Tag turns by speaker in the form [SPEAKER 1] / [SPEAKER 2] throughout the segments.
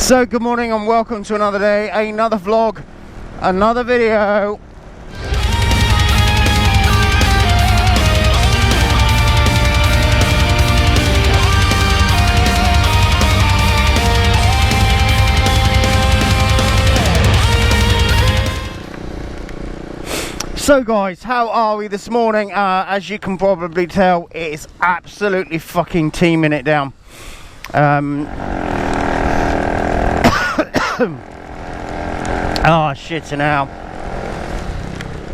[SPEAKER 1] So good morning and welcome to another day, another vlog, another video. So guys, how are we this morning? As you can probably tell, it is absolutely fucking teaming it down. Oh shit now.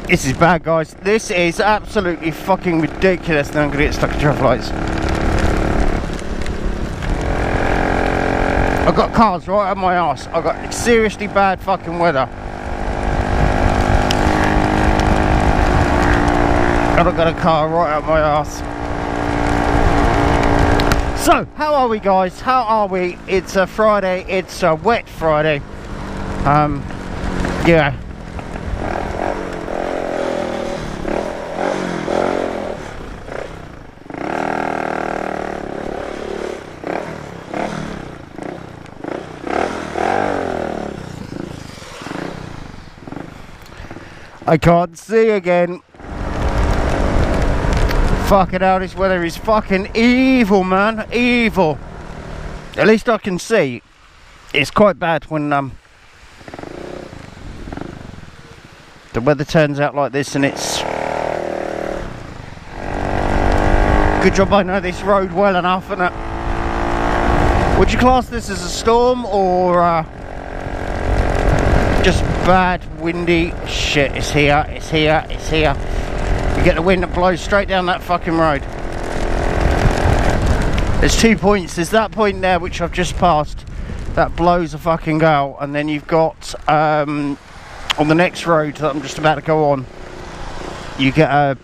[SPEAKER 1] This is bad guys. This is absolutely fucking ridiculous. Now I'm gonna get stuck in traffic lights. I've got cars right up my arse. I've got seriously bad fucking weather. I've got a car right up my arse. So, how are we guys? How are we? It's a Friday, it's a wet Friday. Yeah. I can't see again. Fucking hell, this weather is fucking evil, man. Evil. At least I can see. It's quite bad when the weather turns out like this, and it's good job I know this road well enough. And would you class this as a storm or just bad windy shit? It's here, it's here, it's here. You get the wind that blows straight down that fucking road. There's 2 points. There's that point there which I've just passed that blows a fucking gale, and then you've got on the next road that I'm just about to go on, you get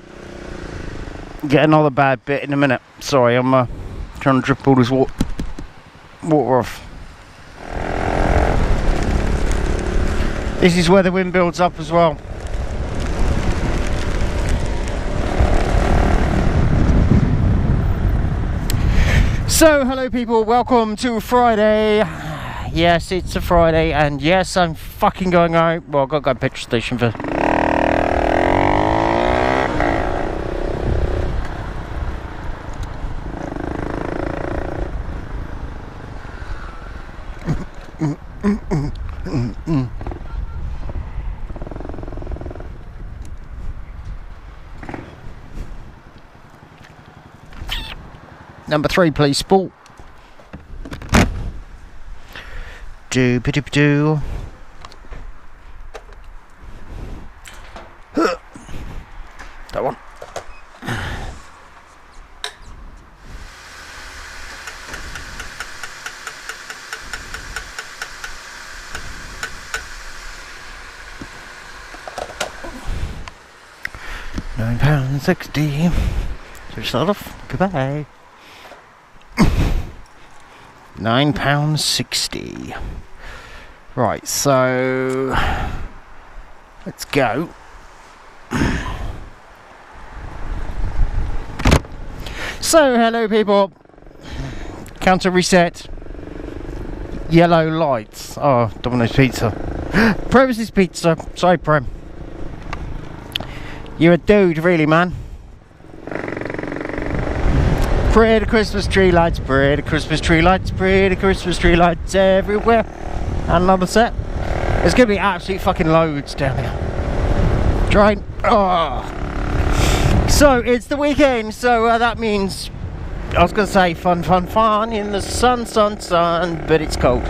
[SPEAKER 1] another bad bit in a minute. Sorry, I'm trying to drip all this water off. This is where the wind builds up as well. So, hello people, welcome to Friday. Yes, it's a Friday, and yes, I'm fucking going out. Well, I've got to go to the petrol station for... Number 3, please, sport. Do. That one. £9.60. So start off. Goodbye. £9.60. Right, so let's go. So, hello people. Counter reset. Yellow lights. Oh, Domino's Pizza. Premises Pizza. Sorry, Prem. You're a dude, really, man. Pretty Christmas tree lights, pretty Christmas tree lights, pretty Christmas tree lights everywhere. And another set. There's going to be absolute fucking loads down here. Train. Oh. So, it's the weekend, so that means, I was going to say fun in the sun, but it's cold.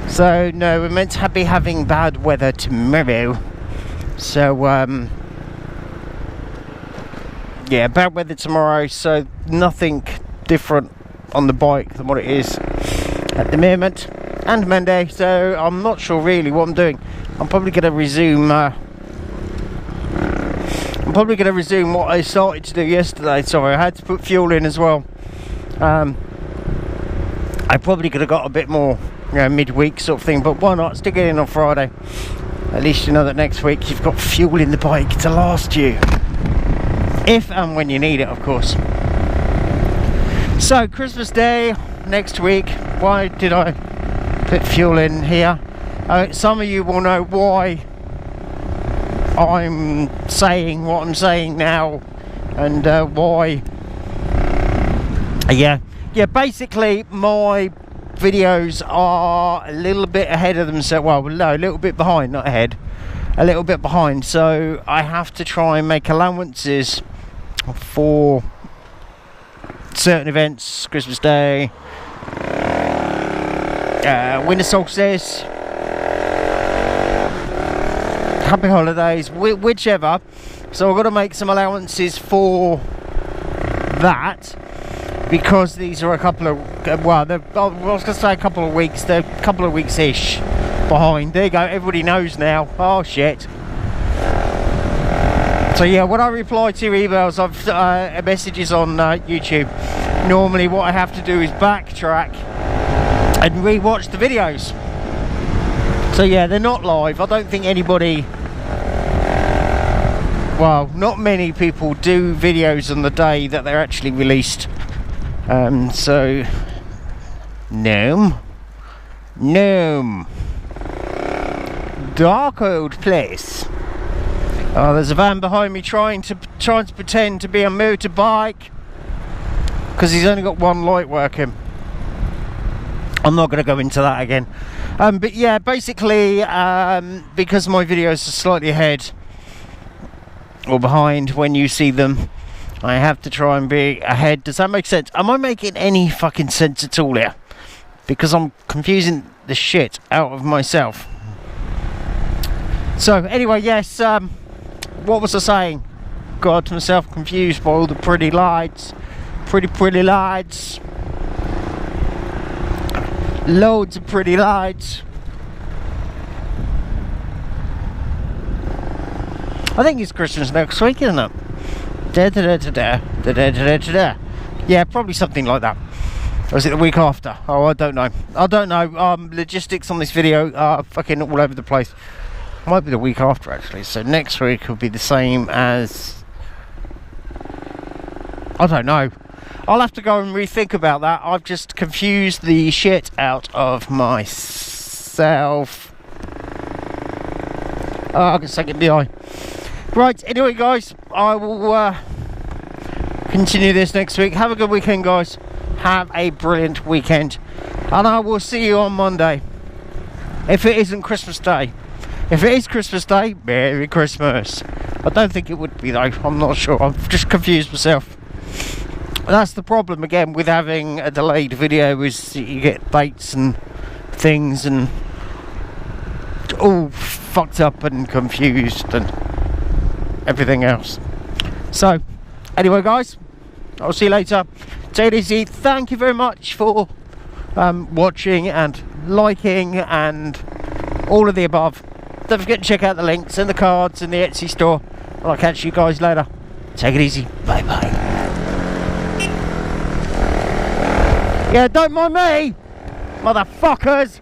[SPEAKER 1] So, no, we're meant to be having bad weather tomorrow. So, yeah, bad weather tomorrow, so nothing different on the bike than what it is at the moment. And Monday, so I'm not sure really what I'm doing. I'm probably going to resume what I started to do yesterday. Sorry, I had to put fuel in as well. I probably could have got a bit more, you know, midweek sort of thing, but why not? Stick it in on Friday. At least you know that next week you've got fuel in the bike to last you. If and when you need it, of course. So, Christmas Day, next week. Why did I bit of fuel in here. Some of you will know why I'm saying what I'm saying now, and why. Yeah, basically my videos are a little bit ahead of themselves. Well, no, a little bit behind, not ahead, a little bit behind. So I have to try and make allowances for certain events, Christmas Day, winter solstice, happy holidays, whichever. So I've got to make some allowances for that, because these are a couple of, well, I was going to say a couple of weeks, they're a couple of weeks-ish behind. There you go, everybody knows now. Oh shit. So yeah, when I reply to your emails, messages on YouTube, normally what I have to do is backtrack and re-watch the videos. So yeah, they're not live. I don't think anybody, well, not many people do videos on the day that they're actually released. So Gnome, dark old place. Oh, there's a van behind me trying to pretend to be a motorbike, because he's only got one light working. I'm not going to go into that again. But yeah, basically, because my videos are slightly ahead or behind when you see them, I have to try and be ahead. Does that make sense? Am I making any fucking sense at all here? Because I'm confusing the shit out of myself. So anyway, yes, what was I saying? Got myself confused by all the pretty lights. Pretty lights. Loads of pretty lights. I think it's Christmas next week, isn't it? Yeah, probably something like that. Or is it the week after? Oh, I don't know. Logistics on this video are fucking all over the place. Might be the week after, actually. So next week will be the same as, I don't know. I'll have to go and rethink about that. I've just confused the shit out of myself. I can suck it in the eye. Right, anyway guys, I will continue this next week. Have a good weekend, guys. Have a brilliant weekend, and I will see you on Monday, if it isn't Christmas Day. If it is Christmas Day, Merry Christmas. I don't think it would be though, I'm not sure. I've just confused myself. That's the problem again with having a delayed video, is you get dates and things and all fucked up and confused and everything else. So anyway guys, I'll see you later. Take it easy. Thank you very much for watching and liking and all of the above. Don't forget to check out the links and the cards in the Etsy store, and I'll catch you guys later. Take it easy. Bye bye. Yeah, don't mind me, motherfuckers.